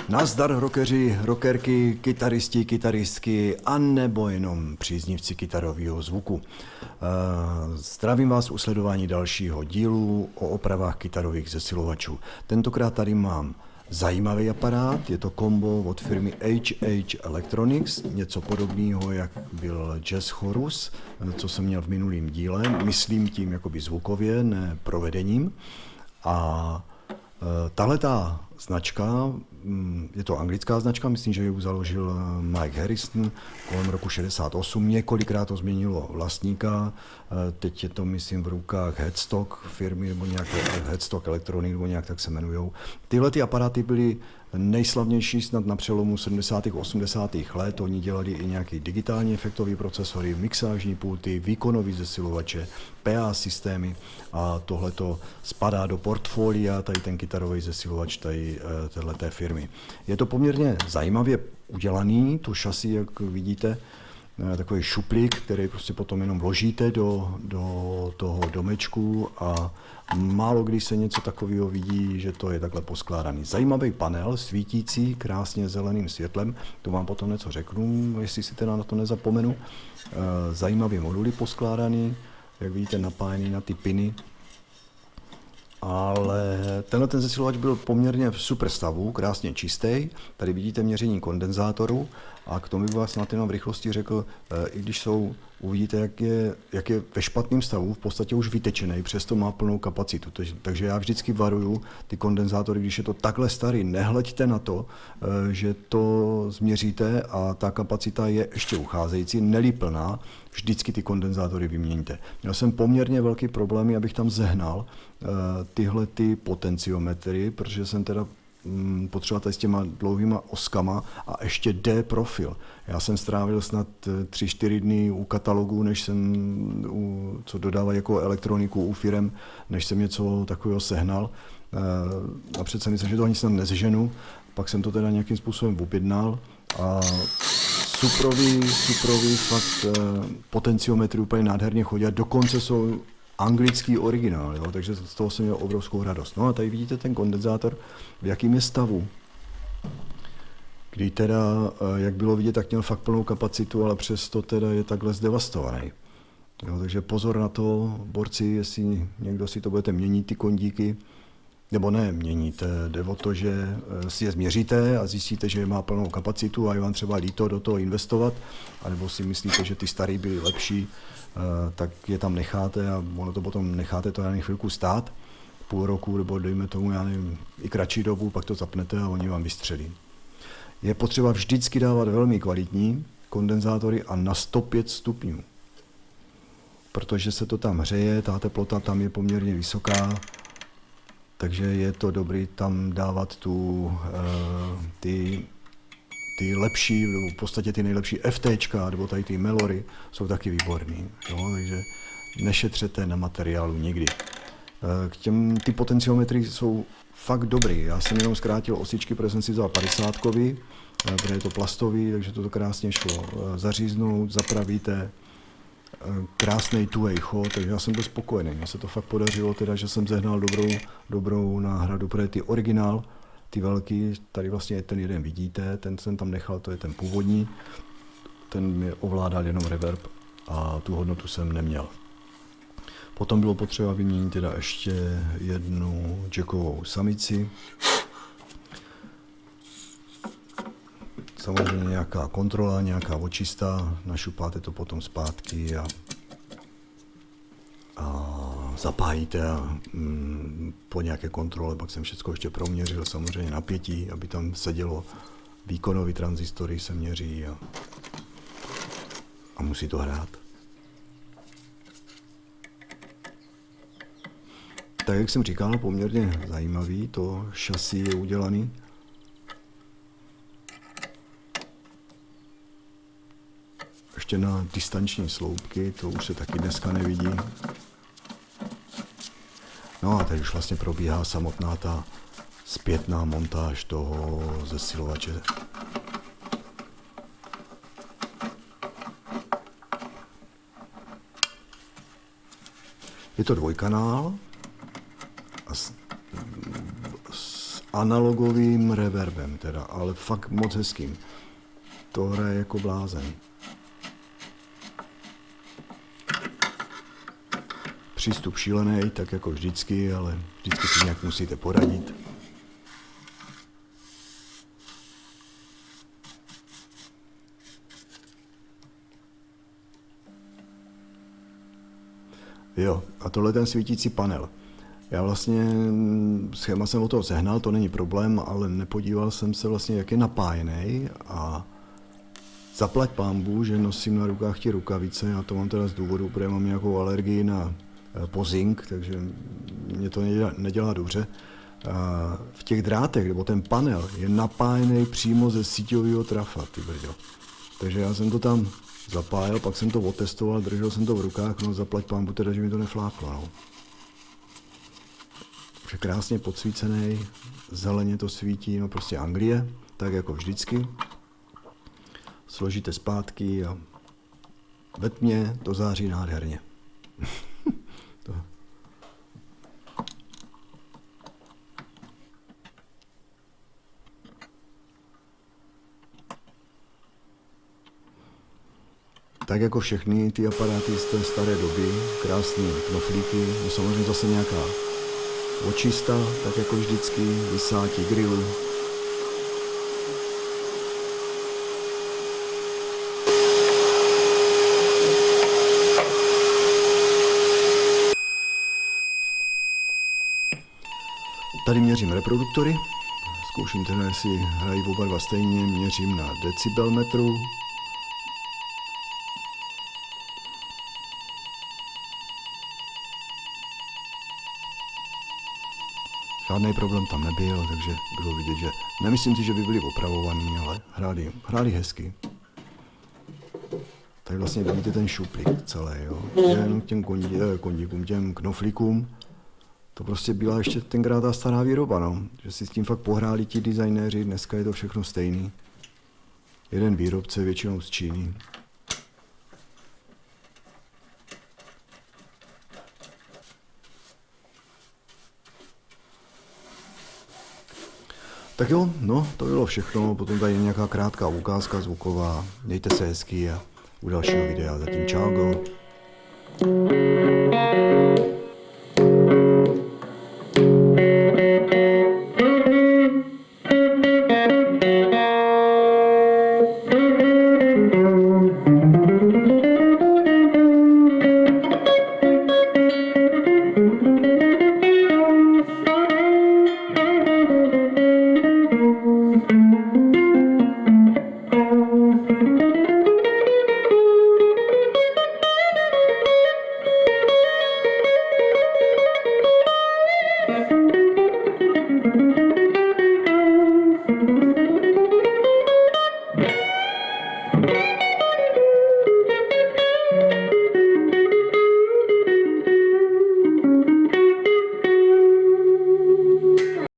Nazdar rockeři, rockerky, kytaristi, kytaristky a nebo jenom příznivci kytarového zvuku. Zdravím vás u sledování dalšího dílu o opravách kytarových zesilovačů. Tentokrát tady mám zajímavý aparát, je to kombo od firmy HH Electronics, něco podobného, jak byl Jazz Chorus, co jsem měl v minulém díle, myslím tím jakoby zvukově, ne provedením. A tahleta značka, je to anglická značka, myslím, že ji založil Mike Harrison kolem roku 68, několikrát to změnilo vlastníka, teď je to, myslím, v rukách Headstock firmy, nebo nějak Headstock Electronics, nebo nějak tak se jmenujou. Tyhle ty aparáty byly nejslavnější snad na přelomu 70. a 80. let, oni dělali i nějaký digitální efektový procesory, mixážní pulty, výkonový zesilovače, PA systémy a tohleto spadá do portfolia, tady ten kytarový zesilovač tady téhleté firmy. Je to poměrně zajímavě udělaný, to šasí, jak vidíte, takový šuplík, který prostě potom jenom vložíte do toho domečku a málo kdy se něco takového vidí, že to je takhle poskládaný. Zajímavý panel, svítící, krásně zeleným světlem, to vám potom něco řeknu, jestli si teda na to nezapomenu. Zajímavý moduly poskládaný, jak vidíte, napájený na ty piny. Ale tenhle ten zesilovač byl poměrně v super stavu, krásně čistý. Tady vidíte měření kondenzátoru a k tomu bych vás na v rychlosti řekl, i když uvidíte, jak je ve špatném stavu, v podstatě už vytečený, přesto má plnou kapacitu. Takže já vždycky varuju ty kondenzátory, když je to takhle starý, nehleďte na to, že to změříte a ta kapacita je ještě ucházející, nelí plná, vždycky ty kondenzátory vyměníte. Měl jsem poměrně velký problém, abych tam zehnal tyhle ty potenciometry, protože jsem teda potřeboval s těma dlouhýma oskama a ještě D profil. Já jsem strávil snad 3-4 dny u katalogu, než jsem, co dodávají jako elektroniku u firem, než jsem něco takového sehnal. A přece myslím, že to ani snad neseženu. Pak jsem to teda nějakým způsobem objednal a suprový fakt potenciometry úplně nádherně chodí a dokonce jsou anglický originál, jo? Takže z toho jsem měl obrovskou radost. No a tady vidíte ten kondenzátor, v jakým je stavu. Kdy teda, jak bylo vidět, tak měl fakt plnou kapacitu, ale přesto teda je takhle zdevastovaný. Jo, takže pozor na to, borci, jestli někdo si to budete měnit, ty kondíky, nebo ne měníte, jde o to, že si je změříte a zjistíte, že má plnou kapacitu a je vám třeba líto do toho investovat, anebo si myslíte, že ty starý byly lepší, tak je tam necháte a ono to potom necháte to na chvilku stát, půl roku, nebo dejme tomu, já nevím, i kratší dobu, pak to zapnete a oni vám vystřelí. Je potřeba vždycky dávat velmi kvalitní kondenzátory a na 105 stupňů, protože se to tam hřeje, ta teplota tam je poměrně vysoká, takže je to dobré tam dávat ty lepší, nebo v podstatě ty nejlepší FTčka, nebo tady ty Melory, jsou taky výborný. Jo? Takže nešetřete na materiálu nikdy. Ty potenciometry jsou fakt dobrý. Já jsem jenom zkrátil osičky, protože jsem si vzal 50kový, protože je to plastový, takže to krásně šlo zaříznout, zapravíte. Krásný two-way chod, takže já jsem byl spokojený. Mně se to fakt podařilo, teda, že jsem zehnal dobrou náhradu, protože ty originál, ty velký, tady vlastně ten jeden vidíte, ten jsem tam nechal, to je ten původní, ten mi ovládal jenom reverb a tu hodnotu jsem neměl. Potom bylo potřeba vyměnit teda ještě jednu jackovou samici. Samozřejmě nějaká kontrola, nějaká očista, našupáte to potom zpátky a zapájíte a po nějaké kontrole, pak jsem všechno ještě proměřil, samozřejmě napětí, aby tam sedělo, výkonový tranzistory se měří a musí to hrát. Tak jak jsem říkal, poměrně zajímavý, to šasí je udělaný. Ještě na distanční sloupky, to už se taky dneska nevidí. No a teď už vlastně probíhá samotná ta zpětná montáž toho zesilovače. Je to dvojkanál analogovým reverbem teda, ale fakt moc hezkým. To hraje jako blázen. Přístup šílený, tak jako vždycky, ale vždycky si nějak musíte poradit. Jo, a tohle ten svítící panel. Já vlastně schéma jsem od toho sehnal, to není problém, ale nepodíval jsem se vlastně, jak je napájený a zaplať pánbůh, že nosím na rukách ty rukavice, já to mám teda z důvodu, protože mám nějakou alergii na pozink, takže mě to nedělá dobře. A v těch drátech, nebo ten panel je napájený přímo ze síťového trafa, ty brďo. Takže já jsem to tam zapájel, pak jsem to otestoval, držel jsem to v rukách, no zaplať pánbůh teda, že mi to nefláklo, no. Takže krásně podsvícený, zeleně to svítí, no prostě Anglie, tak jako vždycky. Složíte zpátky a ve tmě to září nádherně. To. Tak jako všechny ty aparáty z té staré doby, krásné knoflíky, no samozřejmě zase nějaká očista, tak jako vždycky, vysátí grilu. Tady měřím reproduktory, zkouším teda, jestli hrají oba dva stejně, měřím na decibelmetru. Žádný problém tam nebyl, takže bylo vidět, že nemyslím si, že by byli opravovaní, ale hráli hezky. Tady vlastně vidíte ten šuplík celý, jo. Jenom k těm kondíkům, těm knoflíkům. To prostě byla ještě tenkrát ta stará výroba, no. Že si s tím fakt pohráli ti designéři, dneska je to všechno stejný. Jeden výrobce, většinou z Číny. Tak jo, no, to bylo všechno, potom tady je nějaká krátká ukázka zvuková, mějte se hezky a u dalšího videa, zatím čau go.